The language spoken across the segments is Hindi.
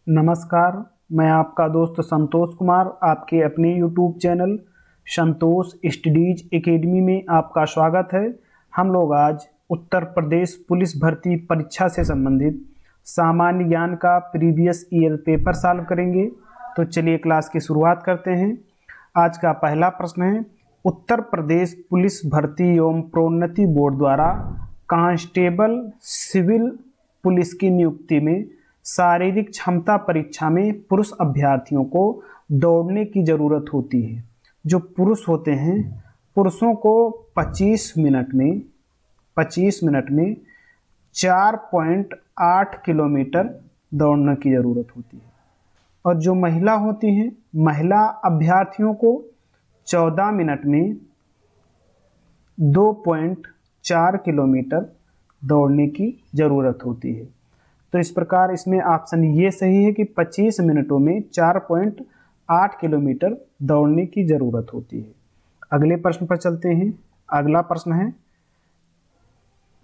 नमस्कार, मैं आपका दोस्त संतोष कुमार आपके अपने YouTube चैनल संतोष स्टडीज एकेडमी में आपका स्वागत है। हम लोग आज उत्तर प्रदेश पुलिस भर्ती परीक्षा से संबंधित सामान्य ज्ञान का प्रीवियस ईयर पेपर सॉल्व करेंगे। तो चलिए क्लास की शुरुआत करते हैं। आज का पहला प्रश्न है, उत्तर प्रदेश पुलिस भर्ती एवं प्रोन्नति बोर्ड द्वारा कांस्टेबल सिविल पुलिस की नियुक्ति में शारीरिक क्षमता परीक्षा में पुरुष अभ्यर्थियों को दौड़ने की ज़रूरत होती है। जो पुरुष होते हैं, पुरुषों को 25 मिनट में 4.8 किलोमीटर दौड़ने की ज़रूरत होती है। और जो महिला होती हैं, महिला अभ्यर्थियों को 14 मिनट में 2.4 किलोमीटर दौड़ने की ज़रूरत होती है। तो इस प्रकार इसमें ऑप्शन ये सही है कि 25 मिनटों में 4.8 किलोमीटर दौड़ने की ज़रूरत होती है। अगले प्रश्न पर चलते हैं। अगला प्रश्न है,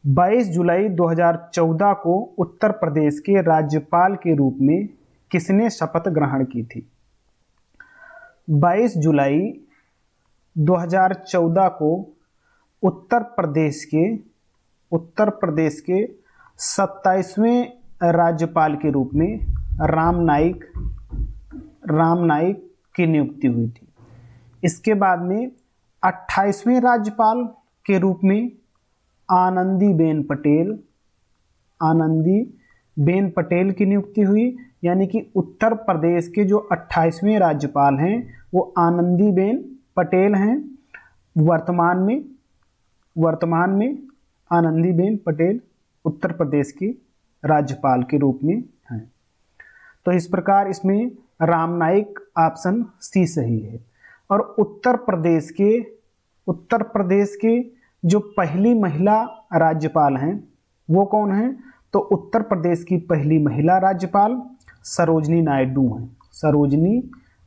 22 जुलाई 2014 को उत्तर प्रदेश के राज्यपाल के रूप में किसने शपथ ग्रहण की थी? 22 जुलाई 2014 को उत्तर प्रदेश के 27वें राज्यपाल के रूप में राम नाईक की नियुक्ति हुई थी। इसके बाद में 28वें राज्यपाल के रूप में आनंदीबेन पटेल की नियुक्ति हुई। यानी कि उत्तर प्रदेश के जो 28वें राज्यपाल हैं वो आनंदीबेन पटेल हैं। वर्तमान में आनंदीबेन पटेल उत्तर प्रदेश की राज्यपाल के रूप में हैं। तो इस प्रकार इसमें राम नाईक ऑप्शन सी सही है। और उत्तर प्रदेश के जो पहली महिला राज्यपाल हैं वो कौन हैं? तो उत्तर प्रदेश की पहली महिला राज्यपाल सरोजनी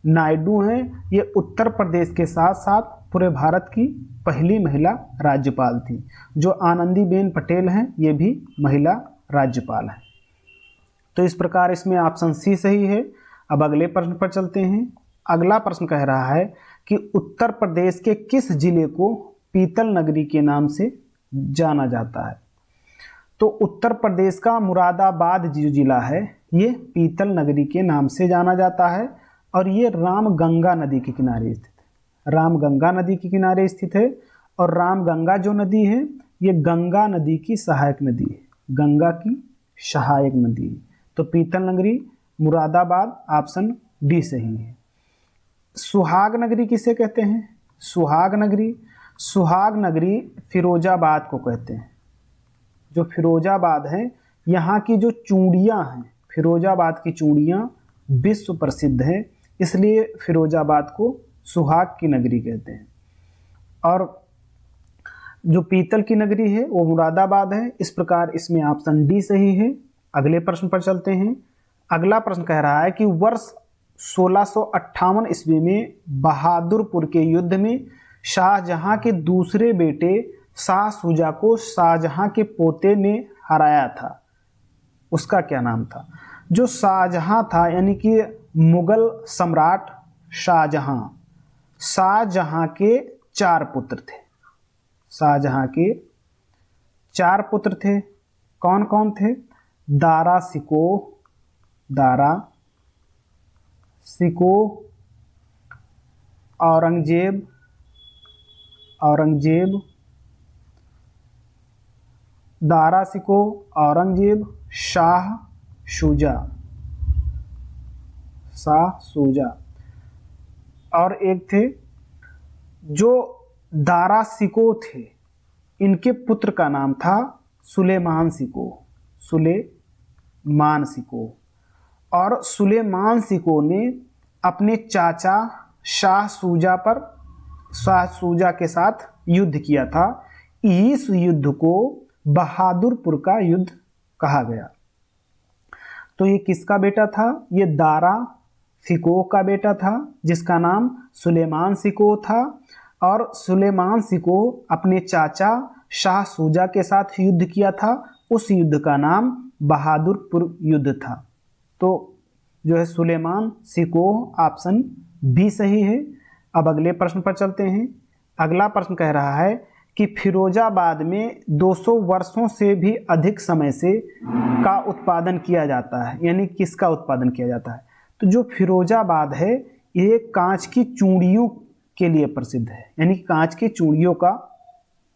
नायडू हैं। ये उत्तर प्रदेश के साथ साथ पूरे भारत की पहली महिला राज्यपाल थी। जो आनंदीबेन पटेल हैं ये भी महिला राज्यपाल है। तो इस प्रकार इसमें ऑप्शन सी सही है। अब अगले प्रश्न पर चलते हैं। अगला प्रश्न कह रहा है कि उत्तर प्रदेश के किस जिले को पीतल नगरी के नाम से जाना जाता है? तो उत्तर प्रदेश का मुरादाबाद जो जिला है ये पीतल नगरी के नाम से जाना जाता है। और ये रामगंगा नदी के किनारे स्थित है। और रामगंगा जो नदी है ये गंगा नदी की सहायक नदी है। तो पीतल नगरी मुरादाबाद ऑप्शन डी सही है। सुहाग नगरी किसे कहते हैं? सुहाग नगरी फिरोजाबाद को कहते हैं। जो फिरोजाबाद है, यहाँ की जो चूड़ियाँ हैं, फिरोजाबाद की चूड़ियाँ विश्व प्रसिद्ध हैं, इसलिए फिरोजाबाद को सुहाग की नगरी कहते हैं। और जो पीतल की नगरी है वो मुरादाबाद है। इस प्रकार इसमें ऑप्शन डी सही है। अगले प्रश्न पर चलते हैं। अगला प्रश्न कह रहा है कि वर्ष 1658 ईस्वी में बहादुरपुर के युद्ध में शाहजहां के दूसरे बेटे शाह शुजा को शाहजहां के पोते ने हराया था। उसका क्या नाम था? जो शाहजहां था यानी कि मुगल सम्राट शाहजहां के 4 पुत्र थे। कौन कौन थे? दारा सिको, औरंगजेब, शाह शुजा। और एक थे जो दारा सिको थे, इनके पुत्र का नाम था सुलेमान सिको। और सुलेमान सिको ने अपने चाचा शाह शुजा के साथ युद्ध किया था। इस युद्ध को बहादुरपुर का युद्ध कहा गया। तो ये किसका बेटा था? ये दारा सिको का बेटा था जिसका नाम सुलेमान सिको था। और सुलेमान सिको अपने चाचा शाह शुजा के साथ युद्ध किया था। उस युद्ध का नाम बहादुरपुर युद्ध था। तो जो है सुलेमान सिकोह, ऑप्शन बी सही है। अब अगले प्रश्न पर चलते हैं। अगला प्रश्न कह रहा है कि फिरोजाबाद में 200 वर्षों से भी अधिक समय से का उत्पादन किया जाता है, यानी किसका उत्पादन किया जाता है। तो जो फिरोजाबाद है ये कांच की चूड़ियों के लिए प्रसिद्ध है, यानी कांच की चूड़ियों का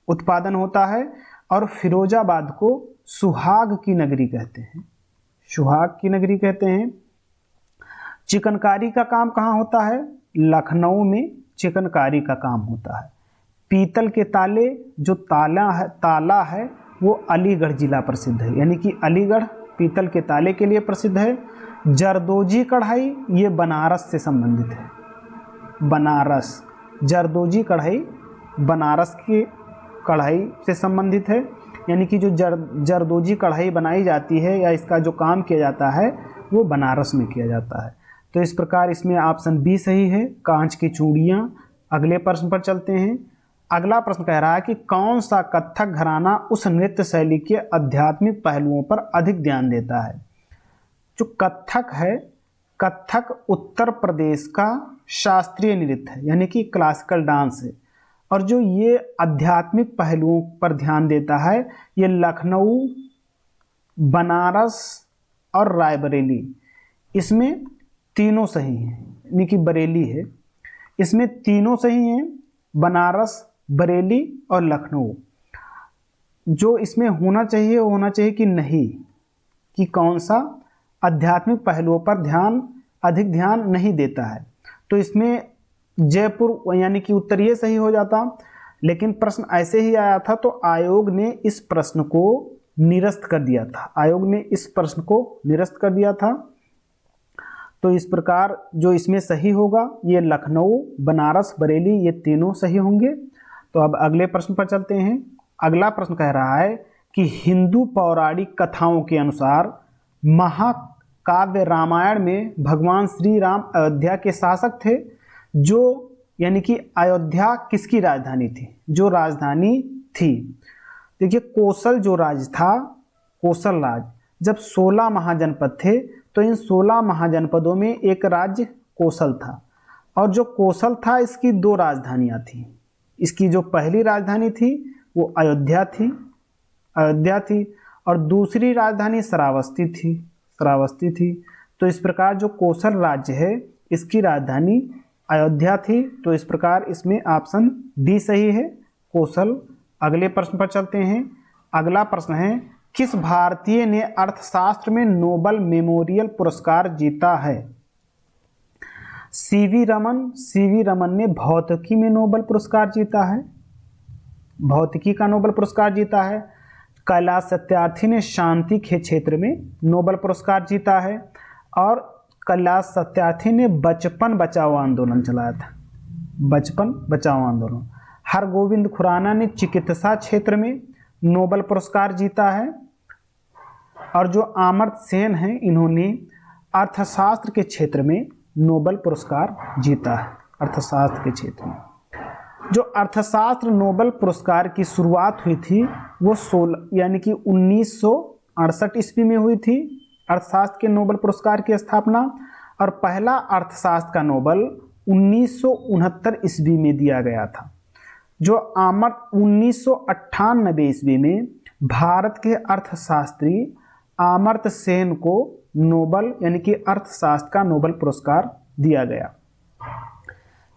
उत्पादन होता है। और फिरोजाबाद को सुहाग की नगरी कहते हैं, सुहाग की नगरी कहते हैं। चिकनकारी का काम कहाँ होता है? लखनऊ में चिकनकारी का काम होता है। पीतल के ताले, जो ताला है वो अलीगढ़ जिला प्रसिद्ध है, यानी कि अलीगढ़ पीतल के ताले के लिए प्रसिद्ध है। जरदोजी कढ़ाई ये बनारस से संबंधित है, बनारस, जरदोजी कढ़ाई बनारस की कढ़ाई से संबंधित है, यानी कि जो जरदोजी कढ़ाई बनाई जाती है या इसका जो काम किया जाता है वो बनारस में किया जाता है। तो इस प्रकार इसमें ऑप्शन बी सही है, कांच की चूड़ियाँ। अगले प्रश्न पर चलते हैं। अगला प्रश्न कह रहा है कि कौन सा कथक घराना उस नृत्य शैली के आध्यात्मिक पहलुओं पर अधिक ध्यान देता है। जो कथक है, कथक उत्तर प्रदेश का शास्त्रीय नृत्य है, यानी कि क्लासिकल डांस है। और जो ये आध्यात्मिक पहलुओं पर ध्यान देता है ये लखनऊ, बनारस और रायबरेली, इसमें तीनों सही हैं, यानी कि बरेली है, इसमें तीनों सही हैं, बनारस, बरेली और लखनऊ। जो इसमें होना चाहिए वो होना चाहिए कि नहीं, कि कौन सा आध्यात्मिक पहलुओं पर अधिक ध्यान नहीं देता है। तो इसमें जयपुर यानी कि उत्तर ये सही हो जाता, लेकिन प्रश्न ऐसे ही आया था तो आयोग ने इस प्रश्न को निरस्त कर दिया था, आयोग ने इस प्रश्न को निरस्त कर दिया था। तो इस प्रकार जो इसमें सही होगा ये लखनऊ, बनारस, बरेली ये तीनों सही होंगे। तो अब अगले प्रश्न पर चलते हैं। अगला प्रश्न कह रहा है कि हिंदू पौराणिक कथाओं के अनुसार महाकाव्य रामायण में भगवान श्री राम अयोध्या के शासक थे। जो यानी कि अयोध्या किसकी राजधानी थी? जो राजधानी थी, देखिए कोसल जो राज था, कोसल राज, जब 16 महाजनपद थे तो इन 16 महाजनपदों में एक राज्य कोसल था। और जो कोसल था इसकी 2 राजधानियां थी। इसकी जो पहली राजधानी थी वो अयोध्या थी और दूसरी राजधानी श्रावस्ती थी। तो इस प्रकार जो कोसल राज्य है इसकी राजधानी अयोध्या थी। तो इस प्रकार इसमें ऑप्शन डी सही है, कोसल। अगले प्रश्न पर चलते हैं। अगला प्रश्न है किस भारतीय ने अर्थशास्त्र में नोबेल मेमोरियल पुरस्कार जीता है? सीवी रमन ने भौतिकी में नोबेल पुरस्कार जीता है, भौतिकी का नोबेल पुरस्कार जीता है। कैलाश सत्यार्थी ने शांति के क्षेत्र में नोबेल पुरस्कार जीता है। और कैलाश सत्यार्थी ने बचपन बचाओ आंदोलन चलाया था, बचपन बचाओ आंदोलन। हरगोविंद खुराना ने चिकित्सा क्षेत्र में नोबेल पुरस्कार जीता है। और जो अमर्त्य सेन हैं इन्होंने अर्थशास्त्र के क्षेत्र में नोबेल पुरस्कार जीता है, अर्थशास्त्र के क्षेत्र में। जो अर्थशास्त्र नोबेल पुरस्कार की शुरुआत हुई थी वो 1968 ईस्वी में हुई थी, अर्थशास्त्र के नोबेल पुरस्कार की स्थापना। और पहला अर्थशास्त्र का नोबेल 1969 ईस्वी में दिया गया था। जो अमर्त्य 1998 ईस्वी में भारत के अर्थशास्त्री अमर्त्य सेन को नोबेल यानी कि अर्थशास्त्र का नोबेल पुरस्कार दिया गया।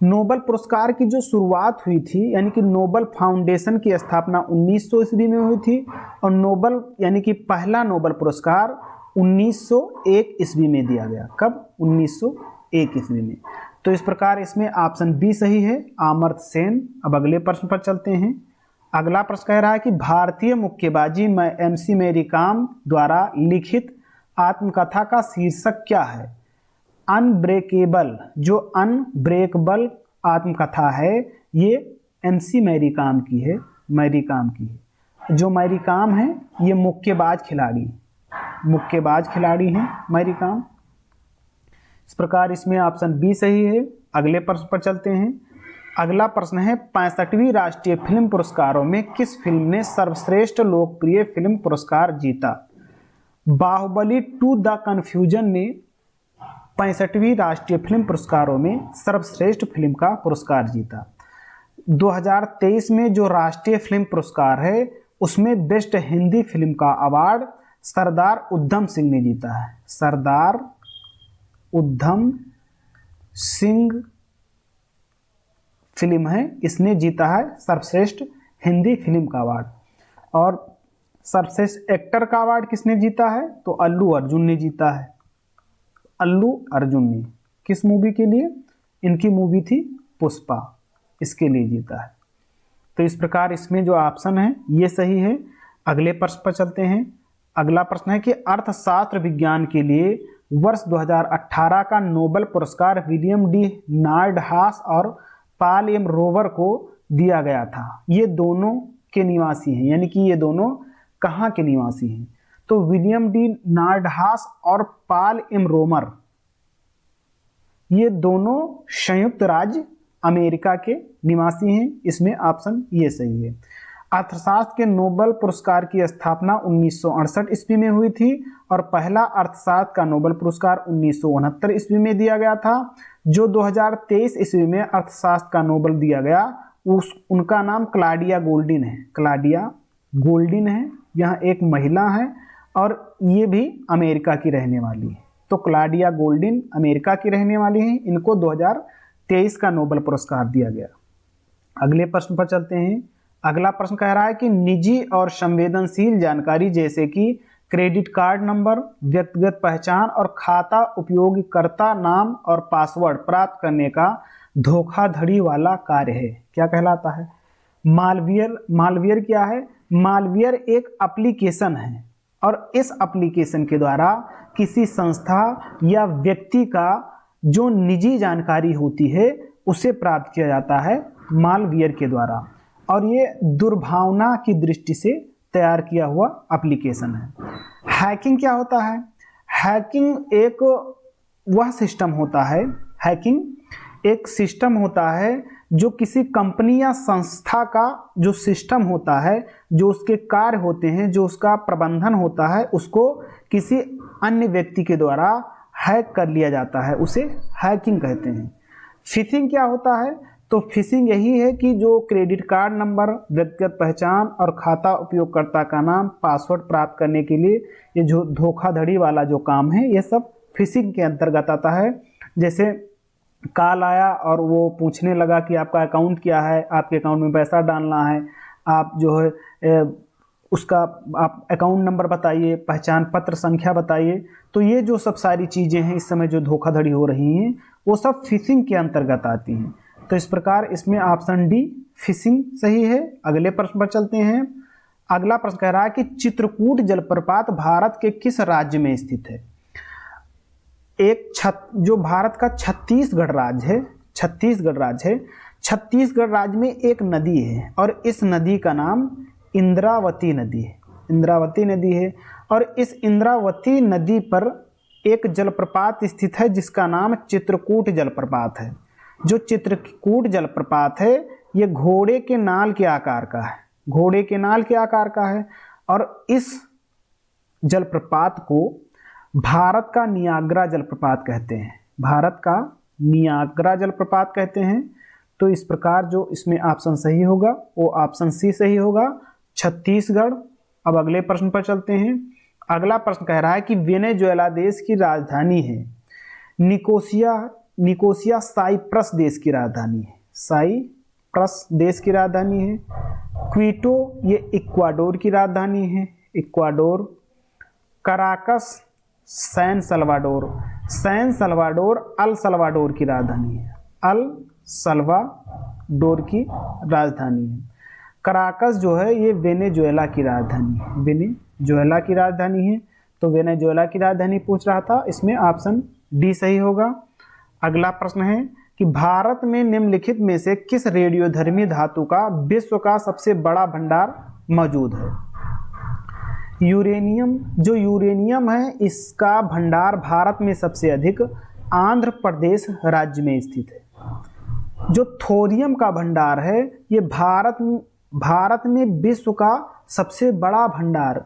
नोबेल पुरस्कार की जो शुरुआत हुई थी यानी कि नोबेल फाउंडेशन की स्थापना 1900 ईस्वी में हुई थी और नोबेल यानी कि पहला नोबेल पुरस्कार 1901 ईस्वी में दिया गया। कब? 1901 ईस्वी में। तो इस प्रकार इसमें ऑप्शन बी सही है, अमर्त्य सेन। अब अगले प्रश्न पर चलते हैं। अगला प्रश्न कह रहा है कि भारतीय मुक्केबाजी में MC मैरी कॉम द्वारा लिखित आत्मकथा का शीर्षक क्या है? अनब्रेकेबल। जो अनब्रेकेबल आत्मकथा है ये MC मैरी कॉम की है, मैरी कॉम की है। जो मैरी कॉम है ये मुक्केबाज खिलाड़ी हैं मैरी कॉम। इस प्रकार इसमें ऑप्शन बी सही है। अगले प्रश्न पर चलते हैं। अगला प्रश्न है 65वीं राष्ट्रीय फिल्म पुरस्कारों में किस फिल्म ने सर्वश्रेष्ठ लोकप्रिय फिल्म पुरस्कार जीता? बाहुबली 2 द कन्फ्यूजन ने 65वीं राष्ट्रीय फिल्म पुरस्कारों में सर्वश्रेष्ठ फिल्म का पुरस्कार जीता। 2023 में जो राष्ट्रीय फिल्म पुरस्कार है उसमें बेस्ट हिंदी फिल्म का अवार्ड सरदार उधम सिंह ने जीता है। सरदार उधम सिंह फिल्म है, इसने जीता है सर्वश्रेष्ठ हिंदी फिल्म का अवार्ड। और सर्वश्रेष्ठ एक्टर का अवार्ड किसने जीता है? तो अल्लू अर्जुन ने जीता है। अल्लू अर्जुन ने किस मूवी के लिए? इनकी मूवी थी पुष्पा, इसके लिए जीता है। तो इस प्रकार इसमें जो ऑप्शन है ये सही है। अगले प्रश्न पर चलते हैं। अगला प्रश्न है कि अर्थशास्त्र विज्ञान के लिए वर्ष 2018 का नोबेल पुरस्कार विलियम डी नार्डहास और पॉल एम रोवर को दिया गया था। ये दोनों के निवासी हैं, यानी कि ये दोनों कहाँ के निवासी हैं? तो विलियम डी नार्डहास और पॉल एम रोवर ये दोनों संयुक्त राज्य अमेरिका के निवासी हैं। इसमें ऑप्शन ये सही है। अर्थशास्त्र के नोबेल पुरस्कार की स्थापना 1968 ईस्वी में हुई थी और पहला अर्थशास्त्र का नोबेल पुरस्कार 1969 ईस्वी में दिया गया था। जो 2023 ईस्वी में अर्थशास्त्र का नोबेल दिया गया उनका नाम क्लाडिया गोल्डिन है। क्लाडिया गोल्डिन है, यह एक महिला है और ये भी अमेरिका की रहने वाली है। तो क्लाडिया गोल्डिन अमेरिका की रहने वाली हैं। इनको 2023 का नोबेल पुरस्कार दिया गया। अगले प्रश्न पर चलते हैं। अगला प्रश्न कह रहा है कि निजी और संवेदनशील जानकारी जैसे कि क्रेडिट कार्ड नंबर, व्यक्तिगत पहचान और खाता उपयोगकर्ता नाम और पासवर्ड प्राप्त करने का धोखाधड़ी वाला कार्य है, क्या कहलाता है? मालवियर। मालवियर क्या है? मालवियर एक एप्लीकेशन है और इस एप्लीकेशन के द्वारा किसी संस्था या व्यक्ति का जो निजी जानकारी होती है उसे प्राप्त किया जाता है मालवियर के द्वारा, और ये दुर्भावना की दृष्टि से तैयार किया हुआ एप्लीकेशन है। हैकिंग क्या होता है? हैकिंग एक वह सिस्टम होता है, हैकिंग एक सिस्टम होता है जो किसी कंपनी या संस्था का जो सिस्टम होता है, जो उसके कार्य होते हैं, जो उसका प्रबंधन होता है, उसको किसी अन्य व्यक्ति के द्वारा हैक कर लिया जाता है, उसे हैकिंग कहते हैं। फिशिंग क्या होता है? तो फिशिंग यही है कि जो क्रेडिट कार्ड नंबर, व्यक्तिगत पहचान और खाता उपयोगकर्ता का नाम, पासवर्ड प्राप्त करने के लिए ये जो धोखाधड़ी वाला जो काम है ये सब फिशिंग के अंतर्गत आता है। जैसे कॉल आया और वो पूछने लगा कि आपका अकाउंट क्या है, आपके अकाउंट में पैसा डालना है, आप जो है उसका आप अकाउंट नंबर बताइए, पहचान पत्र संख्या बताइए। तो ये जो सब सारी चीज़ें हैं इस समय जो धोखाधड़ी हो रही हैं वो सब फिशिंग के अंतर्गत आती हैं। तो इस प्रकार इसमें ऑप्शन डी फिशिंग सही है। अगले प्रश्न पर चलते हैं। अगला प्रश्न कह रहा है कि चित्रकूट जलप्रपात भारत के किस राज्य में स्थित है? जो भारत का छत्तीसगढ़ राज्य है, छत्तीसगढ़ राज्य में एक नदी है और इस नदी का नाम इंद्रावती नदी है। इंद्रावती नदी है और इस इंद्रावती नदी पर एक जलप्रपात स्थित है जिसका नाम चित्रकूट जलप्रपात है। जो चित्रकूट जलप्रपात है ये घोड़े के नाल के आकार का है, घोड़े के नाल के आकार का है और इस जलप्रपात को भारत का नियाग्रा जलप्रपात कहते हैं। भारत का नियाग्रा जलप्रपात कहते हैं। तो इस प्रकार जो इसमें ऑप्शन सही होगा वो ऑप्शन सी सही होगा, छत्तीसगढ़। अब अगले प्रश्न पर चलते हैं। अगला प्रश्न कह रहा है कि वेनेजुएला देश की राजधानी है निकोसिया साइप्रस देश की राजधानी है, साइप्रस देश की राजधानी है। क्विटो ये इक्वाडोर की राजधानी है, Ecuador. Caracas San Salvador El Salvador की राजधानी है, अल सल्वाडोर की राजधानी है। कराकस जो है ये वेनेजुएला की राजधानी है, वेनेजुएला की राजधानी है। तो वेनेजुएला की राजधानी पूछ रहा था, इसमें ऑप्शन डी सही होगा। अगला प्रश्न है कि भारत में निम्नलिखित में से किस रेडियोधर्मी धातु का विश्व का सबसे बड़ा भंडार मौजूद है? यूरेनियम। जो यूरेनियम है इसका भंडार भारत में सबसे अधिक आंध्र प्रदेश राज्य में स्थित है। जो थोरियम का भंडार है ये भारत में विश्व का सबसे बड़ा भंडार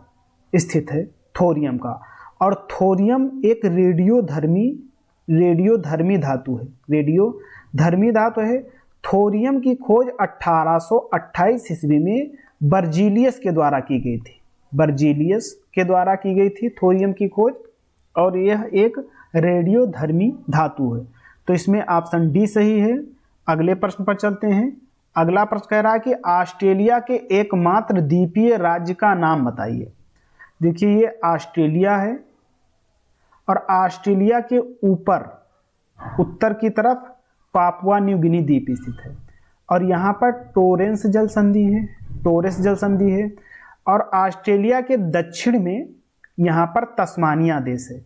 स्थित है थोरियम का। और थोरियम एक रेडियोधर्मी रेडियोधर्मी धातु है, रेडियोधर्मी धातु है। थोरियम की खोज 1828 ईस्वी में बर्जीलियस के द्वारा की गई थी, बर्जीलियस के द्वारा की गई थी थोरियम की खोज, और यह एक रेडियोधर्मी धातु है। तो इसमें ऑप्शन डी सही है। अगले प्रश्न पर चलते हैं। अगला प्रश्न कह रहा है कि ऑस्ट्रेलिया के एकमात्र द्वीपीय राज्य का नाम बताइए। देखिए ये ऑस्ट्रेलिया है और ऑस्ट्रेलिया के ऊपर उत्तर की तरफ पापुआ न्यू गिनी द्वीप स्थित है, और यहाँ पर टोरेंस जल संधि है, टोरेस जल संधि है। और ऑस्ट्रेलिया के दक्षिण में यहाँ पर तस्मानिया देश है।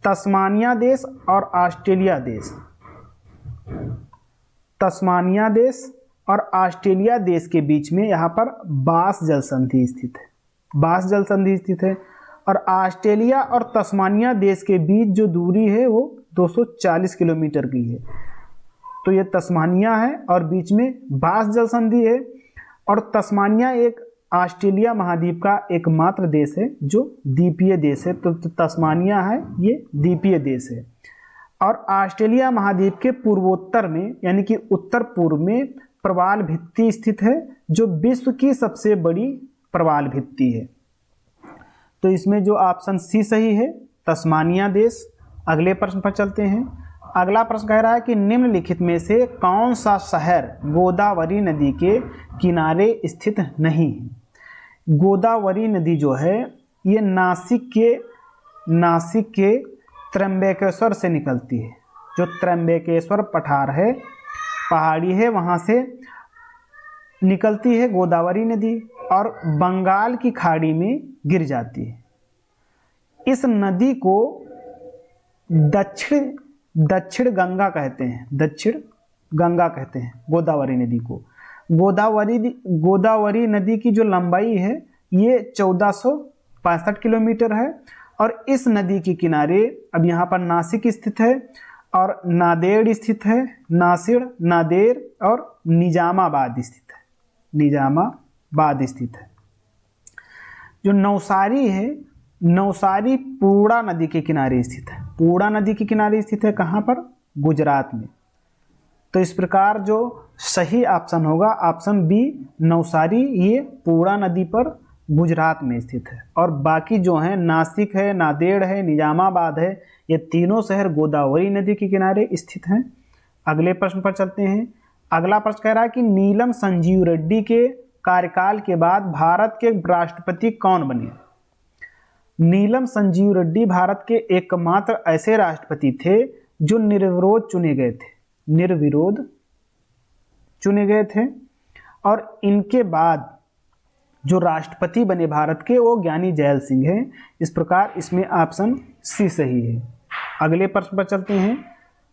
तस्मानिया देश और ऑस्ट्रेलिया देश, तस्मानिया देश और ऑस्ट्रेलिया देश के बीच में यहाँ पर बास जल संधि स्थित है, बास जल संधि स्थित है। और ऑस्ट्रेलिया और तस्मानिया देश के बीच जो दूरी है वो 240 किलोमीटर की है। तो ये तस्मानिया है और बीच में बास जल संधि है। और तस्मानिया एक ऑस्ट्रेलिया महाद्वीप का एकमात्र देश है जो द्वीपीय देश है। तो तस्मानिया है ये द्वीपीय देश है। और ऑस्ट्रेलिया महाद्वीप के पूर्वोत्तर में यानी कि उत्तर पूर्व में प्रवाल भित्ति स्थित है, जो विश्व की सबसे बड़ी प्रवाल भित्ति है। तो इसमें जो ऑप्शन सी सही है, तस्मानिया देश। अगले प्रश्न पर चलते हैं। अगला प्रश्न कह रहा है कि निम्नलिखित में से कौन सा शहर गोदावरी नदी के किनारे स्थित नहीं है। गोदावरी नदी जो है ये नासिक के त्र्यंबकेश्वर से निकलती है। जो त्र्यंबकेश्वर पठार है, पहाड़ी है, वहाँ से निकलती है गोदावरी नदी और बंगाल की खाड़ी में गिर जाती है। इस नदी को दक्षिण गंगा कहते हैं, दक्षिण गंगा कहते हैं गोदावरी नदी को। गोदावरी नदी की जो लंबाई है ये 1465 किलोमीटर है। और इस नदी के किनारे अब यहाँ पर नासिक स्थित है और नादेड़ स्थित है, नादेर और निजामाबाद स्थित है, निजामाबाद स्थित है। जो नवसारी है, नवसारी पूर्णा नदी के किनारे स्थित है, पूर्णा नदी के किनारे स्थित है। कहाँ पर? गुजरात में। तो इस प्रकार जो सही ऑप्शन होगा ऑप्शन बी नवसारी, ये पूर्णा नदी पर गुजरात में स्थित है। और बाकी जो हैं नासिक है, नादेड़ है, निजामाबाद है, ये तीनों शहर गोदावरी नदी के किनारे स्थित हैं। अगले प्रश्न पर चलते हैं। अगला प्रश्न कह रहा है कि नीलम संजीव रेड्डी के कार्यकाल के बाद भारत के राष्ट्रपति कौन बने। नीलम संजीव रेड्डी भारत के एकमात्र ऐसे राष्ट्रपति थे जो निर्विरोध चुने गए थे, निर्विरोध चुने गए थे। और इनके बाद जो राष्ट्रपति बने भारत के वो ज्ञानी जैल सिंह हैं। इस प्रकार इसमें ऑप्शन सी सही है। अगले प्रश्न पर चलते हैं।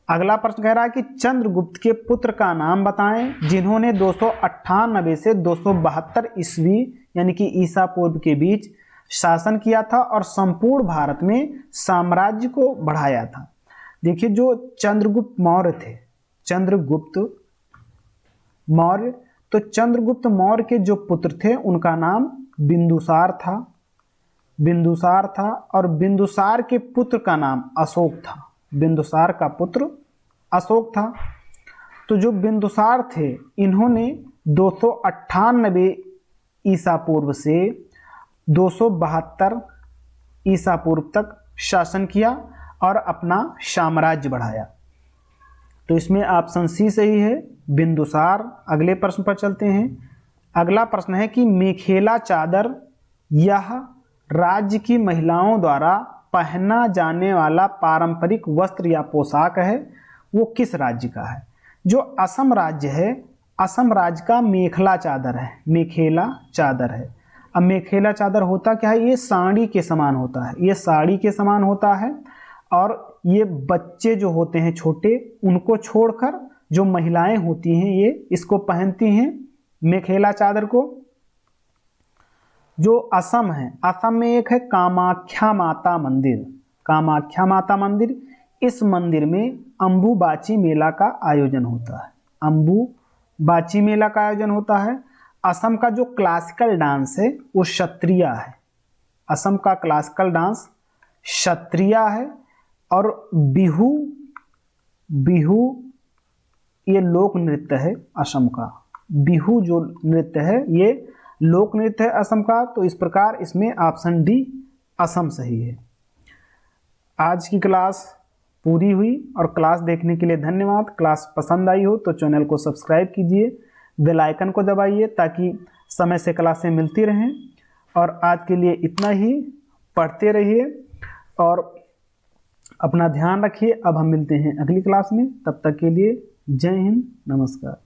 अगला प्रश्न कह रहा है कि चंद्रगुप्त के पुत्र का नाम बताएं जिन्होंने 298 से 272 ईस्वी यानी कि ईसा पूर्व के बीच शासन किया था और संपूर्ण भारत में साम्राज्य को बढ़ाया था। देखिए जो चंद्रगुप्त मौर्य थे, चंद्रगुप्त मौर्य, तो चंद्रगुप्त मौर्य के जो पुत्र थे उनका नाम बिंदुसार था, बिंदुसार था। और बिंदुसार के पुत्र का नाम अशोक था, बिंदुसार का पुत्र अशोक था। तो जो बिंदुसार थे इन्होंने 298 ईसा पूर्व से 272 ईसा पूर्व तक शासन किया और अपना साम्राज्य बढ़ाया। तो इसमें ऑप्शन सी सही है, बिंदुसार। अगले प्रश्न पर चलते हैं। अगला प्रश्न है कि मेखेला चादर यह राज्य की महिलाओं द्वारा पहना जाने वाला पारंपरिक वस्त्र या पोशाक है, वो किस राज्य का है। जो असम राज्य है, असम राज्य का मेखला चादर है, मेखेला चादर है। अब मेखेला चादर होता क्या है, ये साड़ी के समान होता है, ये साड़ी के समान होता है। और ये बच्चे जो होते हैं छोटे उनको छोड़कर जो महिलाएं होती हैं ये इसको पहनती हैं, मेखेला चादर को। जो असम है, असम में एक है कामाख्या माता मंदिर, कामाख्या माता मंदिर। इस मंदिर में अम्बुबाची मेला का आयोजन होता है, अम्बुबाची मेला का आयोजन होता है। असम का जो क्लासिकल डांस है वो क्षत्रिया है, असम का क्लासिकल डांस क्षत्रिया है। और बिहू बिहू ये लोक नृत्य है असम का। बिहू जो नृत्य है ये लोक नृत्य है असम का, तो इस प्रकार इसमें ऑप्शन डी असम सही है। आज की क्लास पूरी हुई और क्लास देखने के लिए धन्यवाद। क्लास पसंद आई हो तो चैनल को सब्सक्राइब कीजिए, बेल आइकन को दबाइए ताकि समय से क्लासें मिलती रहें। और आज के लिए इतना ही, पढ़ते रहिए और अपना ध्यान रखिए। अब हम मिलते हैं अगली क्लास में, तब तक के लिए जय हिंद, नमस्कार।